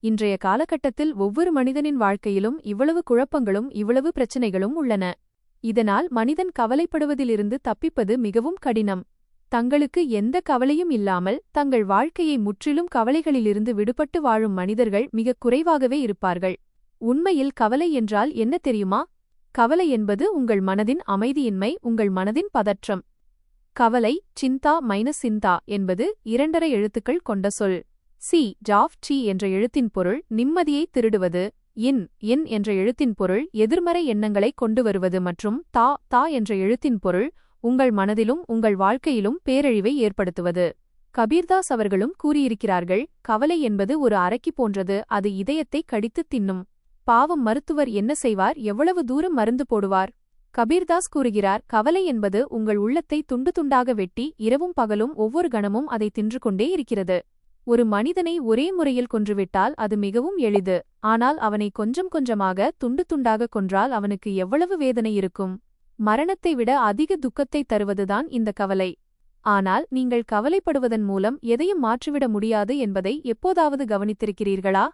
இன்றைய காலகட்டத்தில் ஒவ்வொரு மனிதனின் வாழ்க்கையிலும் இவ்வளவு குழப்பங்களும் இவ்வளவு பிரச்சனைகளும் உள்ளன. இதனால் மனிதன் கவலைப்படுவதிலிருந்து தப்பிப்பது மிகவும் கடினம். தங்களுக்கு எந்த கவலையும் இல்லாமல் தங்கள் வாழ்க்கையை முற்றிலும் கவலைகளிலிருந்து விடுபட்டு வாழும் மனிதர்கள் மிகக் குறைவாகவே இருப்பார்கள். உண்மையில் கவலை என்றால் என்ன தெரியுமா? கவலை என்பது உங்கள் மனதின் அமைதியின்மை, உங்கள் மனதின் பதற்றம். கவலை, சிந்தா மைனஸ் சிந்தா என்பது 2 எழுத்துக்கள் கொண்ட சொல். சி ஜாஃப் சி என்ற எழுத்தின் பொருள் நிம்மதியை திருடுவது, இன் என்ற எழுத்தின் பொருள் எதிர்மறை எண்ணங்களை கொண்டு வருவது மற்றும் தா என்ற எழுத்தின் பொருள் உங்கள் மனதிலும் உங்கள் வாழ்க்கையிலும் பேரழிவை ஏற்படுத்துவது. கபீர்தாஸ் அவர்களும் கூறியிருக்கிறார்கள், கவலை என்பது ஒரு அரக்கி போன்றது, அது இதயத்தை கடித்துத் தின்னும். பாவம், மருத்துவர் என்ன செய்வார்? எவ்வளவு தூரம் மருந்து போடுவார்? கபீர்தாஸ் கூறுகிறார், கவலை என்பது உங்கள் உள்ளத்தை துண்டு துண்டாக வெட்டி இரவும் பகலும் ஒவ்வொரு கணமும் அதை தின்று கொண்டே இருக்கிறது. ஒரு மனிதனை ஒரே முறையில் கொன்றுவிட்டால் அது மிகவும் எளிது. ஆனால் அவனை கொஞ்சம் கொஞ்சமாக துண்டு துண்டாக கொன்றால் அவனுக்கு எவ்வளவு வேதனை இருக்கும்? மரணத்தை விட அதிக துக்கத்தை தருவதுதான் இந்த கவலை. ஆனால் நீங்கள் கவலைப்படுவதன் மூலம் எதையும் மாற்றிவிட முடியாது என்பதை எப்போதாவது கவனித்திருக்கிறீர்களா?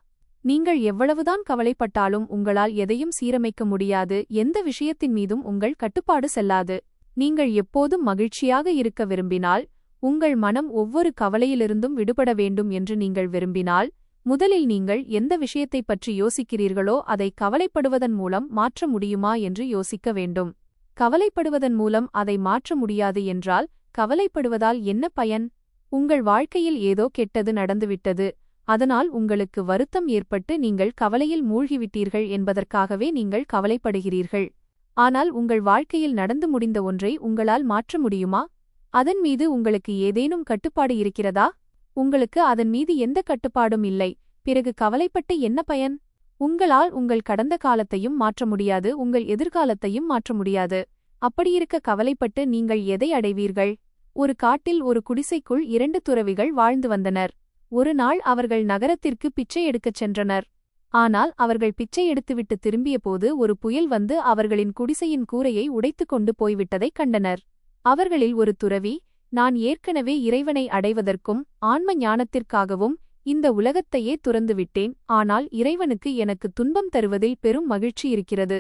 நீங்கள் எவ்வளவுதான் கவலைப்பட்டாலும் உங்களால் எதையும் சீரமைக்க முடியாது. எந்த விஷயத்தின் மீதும் உங்கள் கட்டுப்பாடு செல்லாது. நீங்கள் எப்போதும் மகிழ்ச்சியாக இருக்க விரும்பினால், உங்கள் மனம் ஒவ்வொரு கவலையிலிருந்தும் விடுபட வேண்டும் என்று நீங்கள் விரும்பினால், முதலில் நீங்கள் எந்த விஷயத்தைப் பற்றி யோசிக்கிறீர்களோ அதை கவலைப்படுவதன் மூலம் மாற்ற முடியுமா என்று யோசிக்க வேண்டும். கவலைப்படுவதன் மூலம் அதை மாற்ற முடியாது என்றால் கவலைப்படுவதால் என்ன பயன்? உங்கள் வாழ்க்கையில் ஏதோ கெட்டது நடந்துவிட்டது, அதனால் உங்களுக்கு வருத்தம் ஏற்பட்டு நீங்கள் கவலையில் மூழ்கிவிட்டீர்கள் என்பதற்காகவே நீங்கள் கவலைப்படுகிறீர்கள். ஆனால் உங்கள் வாழ்க்கையில் நடந்து முடிந்த ஒன்றை உங்களால் மாற்ற முடியுமா? அதன் மீது உங்களுக்கு ஏதேனும் கட்டுப்பாடு இருக்கிறதா? உங்களுக்கு அதன் மீது எந்த கட்டுப்பாடும் இல்லை. பிறகு கவலைப்பட்டு என்ன பயன்? உங்களால் உங்கள் கடந்த காலத்தையும் மாற்ற முடியாது, உங்கள் எதிர்காலத்தையும் மாற்ற முடியாது. அப்படியிருக்க கவலைப்பட்டு நீங்கள் எதை அடைவீர்கள்? ஒரு காட்டில் ஒரு குடிசைக்குள் 2 துறவிகள் வாழ்ந்து வந்தனர். ஒரு நாள் அவர்கள் நகரத்திற்கு பிச்சை எடுக்கச் சென்றனர். ஆனால் அவர்கள் பிச்சை எடுத்துவிட்டு திரும்பியபோது ஒரு புயல் வந்து அவர்களின் குடிசையின் கூரையை உடைத்து கொண்டு போய்விட்டதைக் கண்டனர். அவர்களில் ஒரு துறவி, நான் ஏற்கனவே இறைவனை அடைவதற்கும் ஆன்ம ஞானத்திற்காகவும் இந்த உலகத்தையே துறந்துவிட்டேன். ஆனால் இறைவனுக்கு எனக்கு துன்பம் தருவதில் பெரும் மகிழ்ச்சி இருக்கிறது.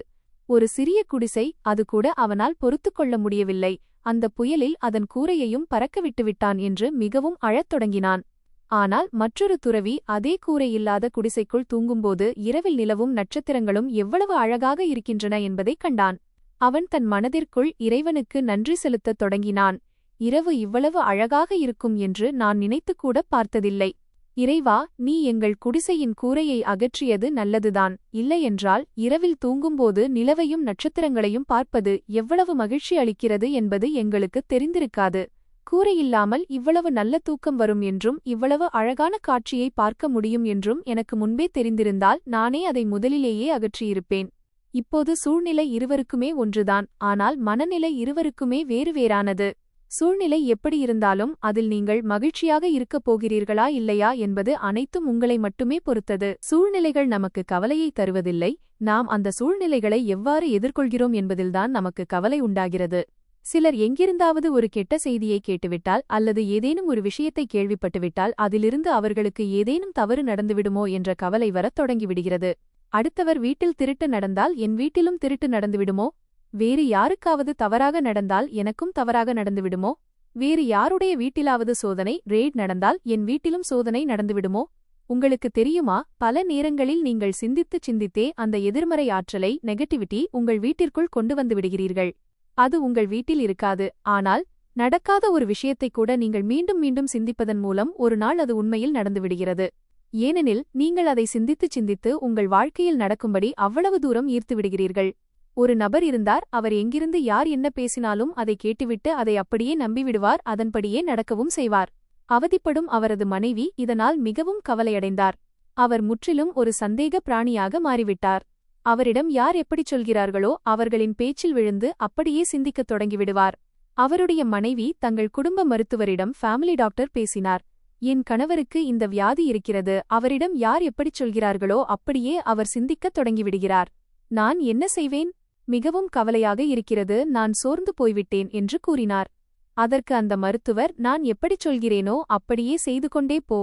ஒரு சிறிய குடிசை, அது கூட அவனால் பொறுத்துக்கொள்ள முடியவில்லை. அந்த புயலில் அதன் கூரையையும் பறக்கவிட்டுவிட்டான் என்று மிகவும் அழத் தொடங்கினான். ஆனால் மற்றொரு துறவி அதே கூரையில்லாத குடிசைக்குள் தூங்கும்போது இரவில் நிலவும் நட்சத்திரங்களும் எவ்வளவு அழகாக இருக்கின்றன என்பதைக் கண்டான். அவன் தன் மனதிற்குள் இறைவனுக்கு நன்றி செலுத்தத் தொடங்கினான். இரவு இவ்வளவு அழகாக இருக்கும் என்று நான் நினைத்துக்கூட பார்த்ததில்லை. இறைவா, நீ எங்கள் குடிசையின் கூரையை அகற்றியது நல்லதுதான். இல்லையென்றால் இரவில் தூங்கும்போது நிலவையும் நட்சத்திரங்களையும் பார்ப்பது எவ்வளவு மகிழ்ச்சி அளிக்கிறது என்பது எங்களுக்கு தெரிந்திருக்காது. கூரையில்லாமல் இவ்வளவு நல்ல தூக்கம் வரும் என்றும் இவ்வளவு அழகான காட்சியை பார்க்க முடியும் என்றும் எனக்கு முன்பே தெரிந்திருந்தால் நானே அதை முதலிலேயே அகற்றியிருப்பேன். இப்போது சூழ்நிலை இருவருக்குமே ஒன்றுதான், ஆனால் மனநிலை இருவருக்குமே வேறுவேறானது. சூழ்நிலை எப்படி இருந்தாலும் அதில் நீங்கள் மகிழ்ச்சியாக இருக்கப் போகிறீர்களா இல்லையா என்பது அனைத்தும் உங்களை மட்டுமே பொறுத்தது. சூழ்நிலைகள் நமக்கு கவலையை தருவதில்லை, நாம் அந்த சூழ்நிலைகளை எவ்வாறு எதிர்கொள்கிறோம் என்பதில்தான் நமக்கு கவலை உண்டாகிறது. சிலர் எங்கிருந்தாவது ஒரு கெட்ட செய்தியை கேட்டுவிட்டால் அல்லது ஏதேனும் ஒரு விஷயத்தை கேள்விப்பட்டுவிட்டால் அதிலிருந்து அவர்களுக்கு ஏதேனும் தவறு நடந்துவிடுமோ என்ற கவலை வரத் தொடங்கிவிடுகிறது. அடுத்தவர் வீட்டில் திருட்டு நடந்தால் என் வீட்டிலும் திருட்டு நடந்துவிடுமோ? வேறு யாருக்காவது தவறாக நடந்தால் எனக்கும் தவறாக நடந்துவிடுமோ? வேறு யாருடைய வீட்டிலாவது சோதனை ரெய்ட் நடந்தால் என் வீட்டிலும் சோதனை நடந்துவிடுமோ? உங்களுக்கு தெரியுமா, பல நேரங்களில் நீங்கள் சிந்தித்தே அந்த எதிர்மறை ஆற்றலை, நெகட்டிவிட்டி உங்கள் வீட்டிற்குள் கொண்டு வந்து விடுகிறீர்கள். அது உங்கள் வீட்டில் இருக்காது, ஆனால் நடக்காத ஒரு விஷயத்தை கூட நீங்கள் மீண்டும் மீண்டும் சிந்திப்பதன் மூலம் ஒரு நாள் அது உண்மையில் நடந்துவிடுகிறது. ஏனெனில் நீங்கள் அதை சிந்தித்து உங்கள் வாழ்க்கையில் நடக்கும்படி அவ்வளவு தூரம் ஈர்த்து விடுகிறீர்கள். ஒரு நபர் இருந்தார், அவர் எங்கிருந்து யார் என்ன பேசினாலும் அதை கேட்டுவிட்டு அதை அப்படியே நம்பிவிடுவார், அதன்படியே நடக்கவும் செய்வார். அவதிப்படும் அவரது மனைவி இதனால் மிகவும் கவலையடைந்தார். அவர் முற்றிலும் ஒரு சந்தேக பிராணியாக மாறிவிட்டார். அவரிடம் யார் எப்படிச் சொல்கிறார்களோ அவர்களின் பேச்சில் விழுந்து அப்படியே சிந்திக்கத் தொடங்கிவிடுவார். அவருடைய மனைவி தங்கள் குடும்ப மருத்துவரிடம் ஃபேமிலி டாக்டர் பேசினார். என் கணவருக்கு இந்த வியாதி இருக்கிறது, அவரிடம் யார் எப்படிச் சொல்கிறார்களோ அப்படியே அவர் சிந்திக்கத் தொடங்கிவிடுகிறார். நான் என்ன செய்வேன்? மிகவும் கவலையாக இருக்கிறது, நான் சோர்ந்து போய்விட்டேன் என்று கூறினார். அதற்கு அந்த மருத்துவர், நான் எப்படிச் சொல்கிறேனோ அப்படியே செய்து கொண்டே போ.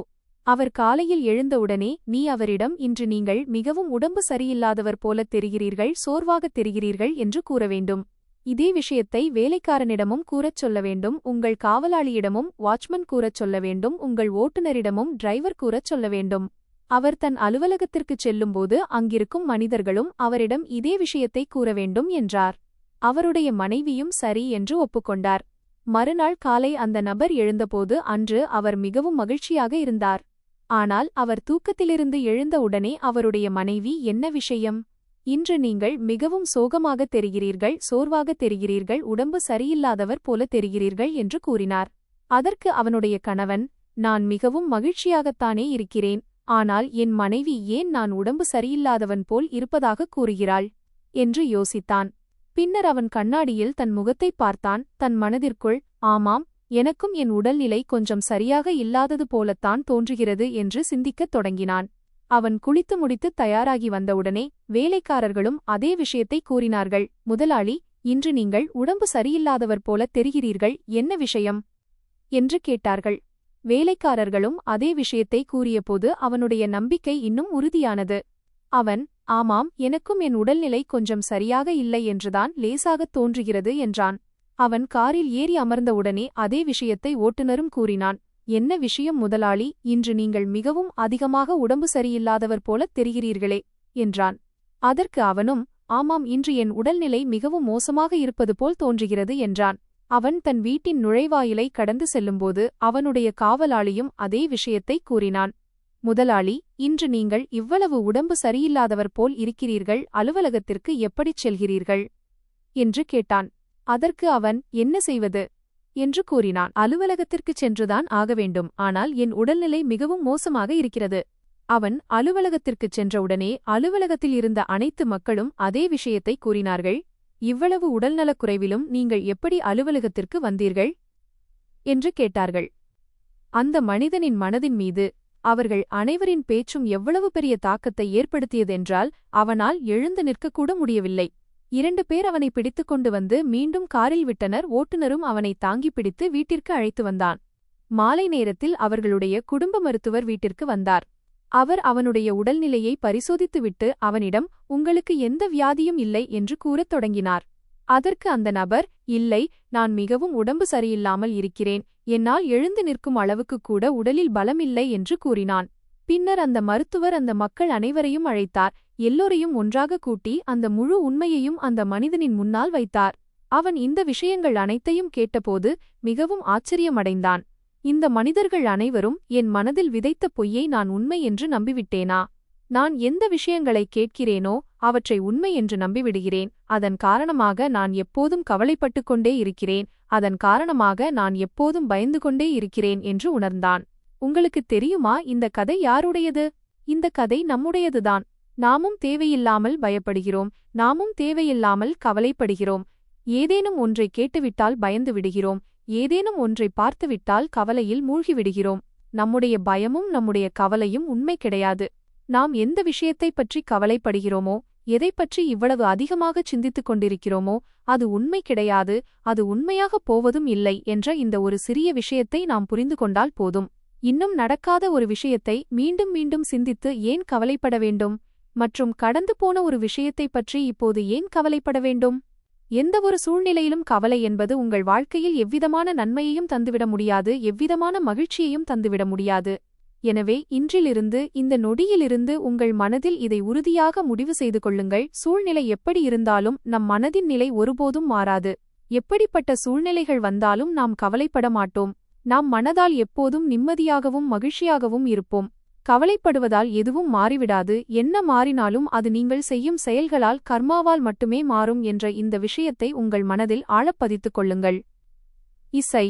அவர் காலையில் எழுந்தவுடனே நீ அவரிடம் இன்று நீங்கள் மிகவும் உடம்பு சரியில்லாதவர் போலத் தெரிகிறீர்கள், சோர்வாகத் தெரிகிறீர்கள் என்று கூற வேண்டும். இதே விஷயத்தை வேலைக்காரனிடமும் கூறச் சொல்ல வேண்டும், உங்கள் காவலாளியிடமும் வாட்ச்மன் கூறச் சொல்ல வேண்டும், உங்கள் ஓட்டுநரிடமும் டிரைவர் கூறச் சொல்ல வேண்டும். அவர் தன் அலுவலகத்திற்குச் செல்லும்போது அங்கிருக்கும் மனிதர்களும் அவரிடம் இதே விஷயத்தை கூற வேண்டும் என்றார். அவருடைய மனைவியும் சரி என்று ஒப்புக்கொண்டார். மறுநாள் காலை அந்த நபர் எழுந்தபோது அன்று அவர் மிகவும் மகிழ்ச்சியாக இருந்தார். ஆனால் அவர் தூக்கத்திலிருந்து எழுந்தவுடனே அவருடைய மனைவி என்ன விஷயம், இன்று நீங்கள் மிகவும் சோகமாகத் தெரிகிறீர்கள், சோர்வாகத் தெரிகிறீர்கள், உடம்பு சரியில்லாதவர் போல தெரிகிறீர்கள் என்று கூறினார். அதற்கு அவனுடைய கணவன், நான் மிகவும் மகிழ்ச்சியாகத்தானே இருக்கிறேன், ஆனால் என் மனைவி ஏன் நான் உடம்பு சரியில்லாதவன் போல் இருப்பதாகக் கூறுகிறாள் என்று யோசித்தான். பின்னர் அவன் கண்ணாடியில் தன் முகத்தைப் பார்த்தான். தன் மனதிற்குள், ஆமாம், எனக்கும் என் உடல்நிலை கொஞ்சம் சரியாக இல்லாதது போலத்தான் தோன்றுகிறது என்று சிந்திக்கத் தொடங்கினான். அவன் குளித்து முடித்து தயாராகி வந்தவுடனே வேலைக்காரர்களும் அதே விஷயத்தை கூறினார்கள். முதலாளி, இன்று நீங்கள் உடம்பு சரியில்லாதவர் போலத் தெரிகிறீர்கள், என்ன விஷயம் என்று கேட்டார்கள். வேலைக்காரர்களும் அதே விஷயத்தை கூறியபோது அவனுடைய நம்பிக்கை இன்னும் உறுதியானது. அவன், ஆமாம், எனக்கும் என் உடல்நிலை கொஞ்சம் சரியாக இல்லை என்றுதான் லேசாகத் தோன்றுகிறது என்றான். அவன் காரில் ஏறி அமர்ந்தவுடனே அதே விஷயத்தை ஓட்டுநரும் கூறினான். என்ன விஷயம் முதலாளி, இன்று நீங்கள் மிகவும் அதிகமாக உடம்பு சரியில்லாதவர் போலத் தெரிகிறீர்களே என்றான். அதற்கு அவனும், ஆமாம், இன்று என் உடல்நிலை மிகவும் மோசமாக இருப்பது போல் தோன்றுகிறது என்றான். அவன் தன் வீட்டின் நுழைவாயிலை கடந்து செல்லும்போது அவனுடைய காவலாளியும் அதே விஷயத்தை கூறினான். முதலாளி, இன்று நீங்கள் இவ்வளவு உடம்பு சரியில்லாதவர் போல் இருக்கிறீர்கள், அலுவலகத்திற்கு எப்படிச் செல்கிறீர்கள் என்று கேட்டான். அதற்கு அவன், என்ன செய்வது என்று கூறினான். அலுவலகத்திற்குச் சென்றுதான் ஆக வேண்டும், ஆனால் என் உடல்நிலை மிகவும் மோசமாக இருக்கிறது. அவன் அலுவலகத்திற்குச் சென்றவுடனே அலுவலகத்தில் இருந்த அனைத்து மக்களும் அதே விஷயத்தை கூறினார்கள். இவ்வளவு உடல்நலக்குறைவிலும் நீங்கள் எப்படி அலுவலகத்திற்கு வந்தீர்கள் என்று கேட்டார்கள். அந்த மனிதனின் மனதின் மீது அவர்கள் அனைவரின் பேச்சும் எவ்வளவு பெரிய தாக்கத்தை ஏற்படுத்தியதென்றால் அவனால் எழுந்து நிற்கக்கூட முடியவில்லை. 2 பேர் அவனை பிடித்துக்கொண்டு வந்து மீண்டும் காரில் விட்டனர். ஓட்டுநரும் அவனை தாங்கி பிடித்து வீட்டிற்கு அழைத்து வந்தான். மாலை நேரத்தில் அவர்களுடைய குடும்ப மருத்துவர் வீட்டிற்கு வந்தார். அவர் அவனுடைய உடல்நிலையை பரிசோதித்துவிட்டு அவனிடம், உங்களுக்கு எந்த வியாதியும் இல்லை என்று கூறத் தொடங்கினார். அதற்கு அந்த நபர், இல்லை, நான் மிகவும் உடம்பு சரியில்லாமல் இருக்கிறேன், என்னால் எழுந்து நிற்கும் அளவுக்கு கூட உடலில் பலமில்லை என்று கூறினான். பின்னர் அந்த மருத்துவர் அந்த மக்கள் அனைவரையும் அழைத்தார். எல்லோரையும் ஒன்றாக கூட்டி அந்த முழு உண்மையையும் அந்த மனிதனின் முன்னால் வைத்தார். அவன் இந்த விஷயங்கள் அனைத்தையும் கேட்டபோது மிகவும் ஆச்சரியமடைந்தான். இந்த மனிதர்கள் அனைவரும் என் மனதில் விதைத்த பொய்யை நான் உண்மை என்று நம்பிவிட்டேனா? நான் எந்த விஷயங்களை கேட்கிறேனோ அவற்றை உண்மை என்று நம்பிவிடுகிறேன். அதன் காரணமாக நான் எப்போதும் கவலைப்பட்டுக் கொண்டே இருக்கிறேன். அதன் காரணமாக நான் எப்போதும் பயந்து கொண்டே இருக்கிறேன் என்று உணர்ந்தான். உங்களுக்குத் தெரியுமா, இந்த கதை யாருடையது? இந்த கதை நம்முடையதுதான். நாமும் தேவையில்லாமல் பயப்படுகிறோம், நாமும் தேவையில்லாமல் கவலைப்படுகிறோம். ஏதேனும் ஒன்றை கேட்டுவிட்டால் பயந்து விடுகிறோம், ஏதேனும் ஒன்றை பார்த்துவிட்டால் கவலையில் மூழ்கிவிடுகிறோம். நம்முடைய பயமும் நம்முடைய கவலையும் உண்மை கிடையாது. நாம் எந்த விஷயத்தைப் பற்றி கவலைப்படுகிறோமோ, எதைப்பற்றி இவ்வளவு அதிகமாகச் சிந்தித்துக் கொண்டிருக்கிறோமோ அது உண்மை கிடையாது, அது உண்மையாகப் போவதும் இல்லை என்ற இந்த ஒரு சிறிய விஷயத்தை நாம் புரிந்து கொண்டால் போதும். இன்னும் நடக்காத ஒரு விஷயத்தை மீண்டும் மீண்டும் சிந்தித்து ஏன் கவலைப்பட வேண்டும்? மற்றும் கடந்து போன ஒரு விஷயத்தைப் பற்றி இப்போது ஏன் கவலைப்பட வேண்டும்? எந்தவொரு சூழ்நிலையிலும் கவலை என்பது உங்கள் வாழ்க்கையில் எவ்விதமான நன்மையையும் தந்துவிட முடியாது, எவ்விதமான மகிழ்ச்சியையும் தந்துவிட முடியாது. எனவே இன்றிலிருந்து, இந்த நொடியிலிருந்து உங்கள் மனதில் இதை உறுதியாக முடிவு செய்து கொள்ளுங்கள். சூழ்நிலை எப்படி இருந்தாலும் நம் மனதின் நிலை ஒருபோதும் மாறாது. எப்படிப்பட்ட சூழ்நிலைகள் வந்தாலும் நாம் கவலைப்பட மாட்டோம். நாம் மனதால் எப்போதும் நிம்மதியாகவும் மகிழ்ச்சியாகவும் இருப்போம். கவலைப்படுவதால் எதுவும் மாறிவிடாது. என்ன மாறினாலும் அது நீங்கள் செய்யும் செயல்களால், கர்மாவால் மட்டுமே மாறும் என்ற இந்த விஷயத்தை உங்கள் மனதில் ஆழப்பதித்துக் கொள்ளுங்கள். இசை.